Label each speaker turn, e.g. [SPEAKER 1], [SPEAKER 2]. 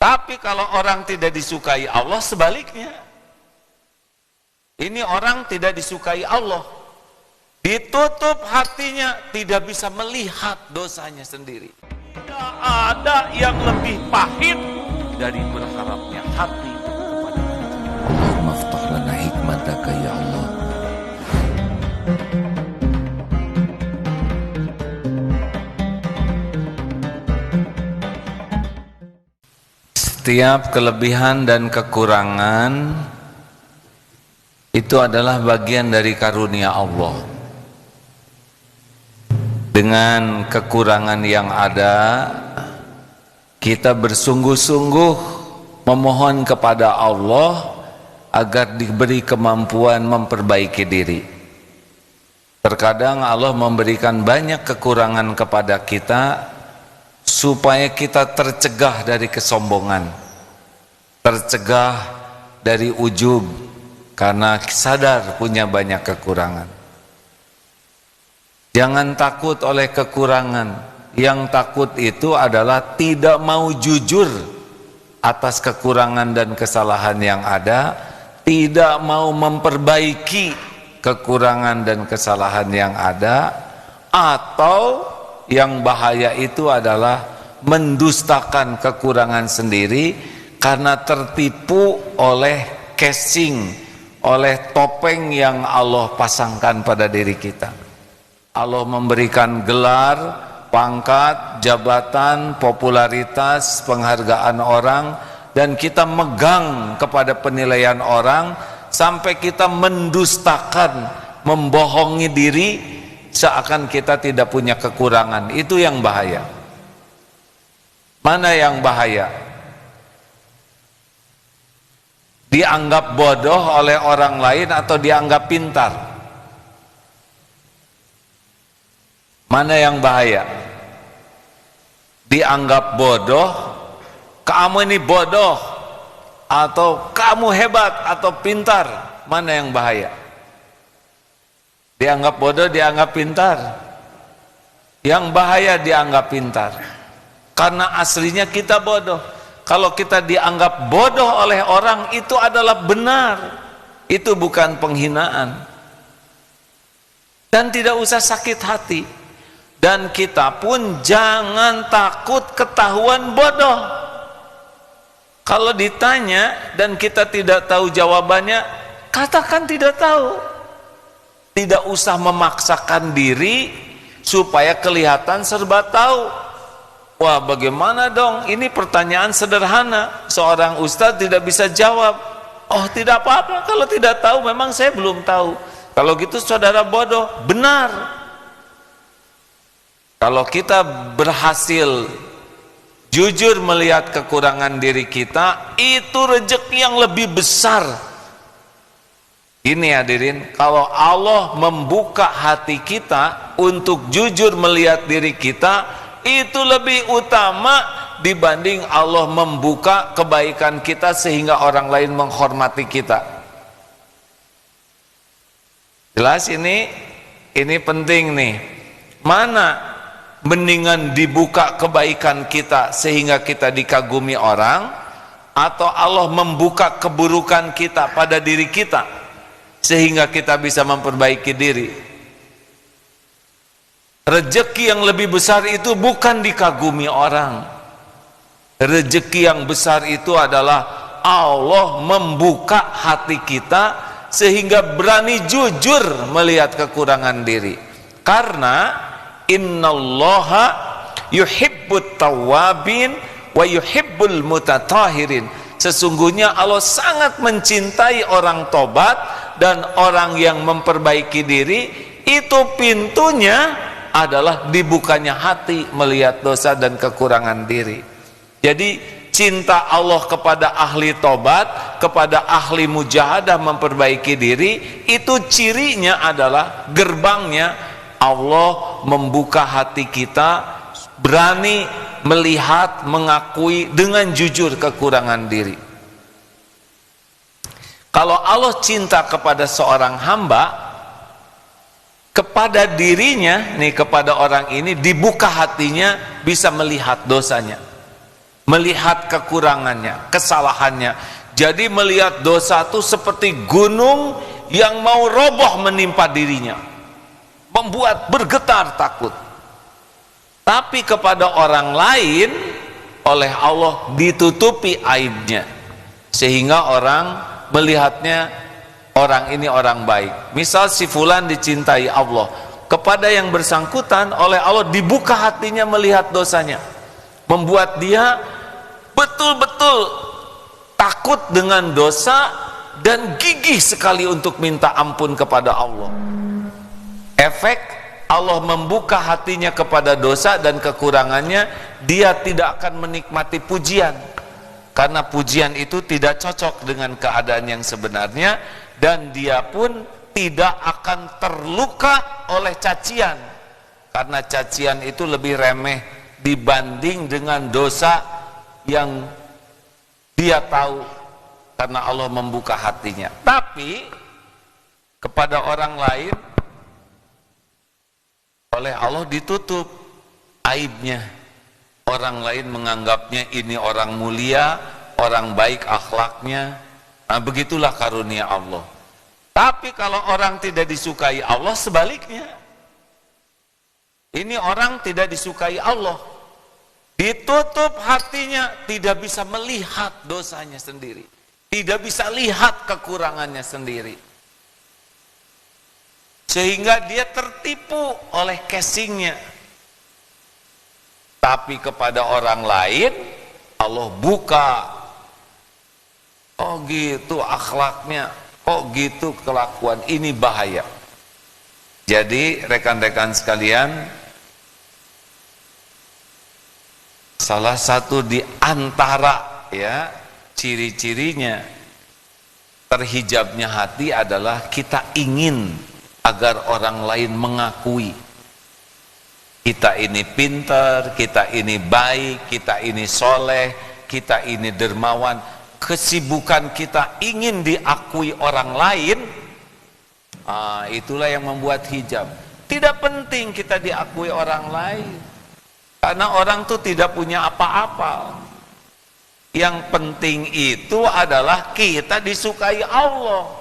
[SPEAKER 1] Tapi kalau orang tidak disukai Allah, sebaliknya. Ini orang tidak disukai Allah, ditutup hatinya, tidak bisa melihat dosanya sendiri. Tidak ada yang lebih pahit dari berharapnya hati kepada Allah.
[SPEAKER 2] Allahumma aftah lana hikmataka ya Allah.
[SPEAKER 1] Setiap kelebihan dan kekurangan itu adalah bagian dari karunia Allah. Dengan kekurangan yang ada, kita bersungguh-sungguh memohon kepada Allah agar diberi kemampuan memperbaiki diri. Terkadang Allah memberikan banyak kekurangan kepada kita supaya kita tercegah dari kesombongan, tercegah dari ujub, karena sadar punya banyak kekurangan. Jangan takut oleh kekurangan. Yang takut itu adalah tidak mau jujur atas kekurangan dan kesalahan yang ada, tidak mau memperbaiki kekurangan dan kesalahan yang ada, atau yang bahaya itu adalah mendustakan kekurangan sendiri karena tertipu oleh casing, oleh topeng yang Allah pasangkan pada diri kita. Allah memberikan gelar, pangkat, jabatan, popularitas, penghargaan orang, dan kita megang kepada penilaian orang sampai kita mendustakan, membohongi diri seakan kita tidak punya kekurangan. Itu yang bahaya. Mana yang bahaya? Dianggap bodoh oleh orang lain atau dianggap pintar? Mana yang bahaya? Dianggap bodoh, kamu ini bodoh, atau kamu hebat atau pintar? Mana yang bahaya? Dianggap bodoh, dianggap pintar? Yang bahaya dianggap pintar, karena aslinya kita bodoh. Kalau kita dianggap bodoh oleh orang, itu adalah benar, itu bukan penghinaan. Dan tidak usah sakit hati. Dan kita pun jangan takut ketahuan bodoh. Kalau ditanya dan kita tidak tahu jawabannya, katakan tidak tahu. Tidak usah memaksakan diri supaya kelihatan serba tahu. Wah, bagaimana dong? Ini pertanyaan sederhana. Seorang ustadz tidak bisa jawab. Oh, tidak apa-apa. Kalau tidak tahu, memang saya belum tahu. Kalau gitu saudara bodoh. Benar. Kalau kita berhasil jujur melihat kekurangan diri kita, itu rezeki yang lebih besar. Ini hadirin, kalau Allah membuka hati kita untuk jujur melihat diri kita, itu lebih utama dibanding Allah membuka kebaikan kita sehingga orang lain menghormati kita. Jelas ini penting nih. Mana mendingan dibuka kebaikan kita sehingga kita dikagumi orang, atau Allah membuka keburukan kita pada diri kita sehingga kita bisa memperbaiki diri? Rezeki yang lebih besar itu bukan dikagumi orang. Rezeki yang besar itu adalah Allah membuka hati kita sehingga berani jujur melihat kekurangan diri. Karena innallaha yuhibbut tawwabin wa yuhibbul mutatahhirin. Sesungguhnya Allah sangat mencintai orang tobat dan orang yang memperbaiki diri. Itu pintunya adalah dibukanya hati melihat dosa dan kekurangan diri. Jadi cinta Allah kepada ahli tobat, kepada ahli mujahadah memperbaiki diri, itu cirinya adalah gerbangnya Allah membuka hati kita, berani melihat, mengakui dengan jujur kekurangan diri. Kalau Allah cinta kepada seorang hamba, kepada dirinya nih, kepada orang ini dibuka hatinya, bisa melihat dosanya, melihat kekurangannya, kesalahannya. Jadi melihat dosa itu seperti gunung yang mau roboh menimpa dirinya, membuat bergetar takut. Tapi kepada orang lain oleh Allah ditutupi aibnya, sehingga orang melihatnya orang ini orang baik. Misal si fulan dicintai Allah, kepada yang bersangkutan oleh Allah dibuka hatinya melihat dosanya, membuat dia betul-betul takut dengan dosa dan gigih sekali untuk minta ampun kepada Allah. Efek Allah membuka hatinya kepada dosa dan kekurangannya, dia tidak akan menikmati pujian, karena pujian itu tidak cocok dengan keadaan yang sebenarnya, dan dia pun tidak akan terluka oleh cacian, karena cacian itu lebih remeh dibanding dengan dosa yang dia tahu, karena Allah membuka hatinya. Tapi kepada orang lain oleh Allah ditutup aibnya. Orang lain menganggapnya ini orang mulia, orang baik akhlaknya. Nah, begitulah karunia Allah. Tapi kalau orang tidak disukai Allah, sebaliknya. Ini orang tidak disukai Allah, ditutup hatinya, tidak bisa melihat dosanya sendiri, tidak bisa lihat kekurangannya sendiri, sehingga dia tertipu oleh casingnya. Tapi kepada orang lain Allah buka, oh gitu akhlaknya, oh gitu kelakuan, ini bahaya. Jadi rekan-rekan sekalian, salah satu di antara ya ciri-cirinya terhijabnya hati adalah kita ingin agar orang lain mengakui kita ini pintar, kita ini baik, kita ini soleh, kita ini dermawan. Kesibukan kita ingin diakui orang lain, itulah yang membuat hijab. Tidak penting kita diakui orang lain, karena orang tuh tidak punya apa-apa. Yang penting itu adalah kita disukai Allah.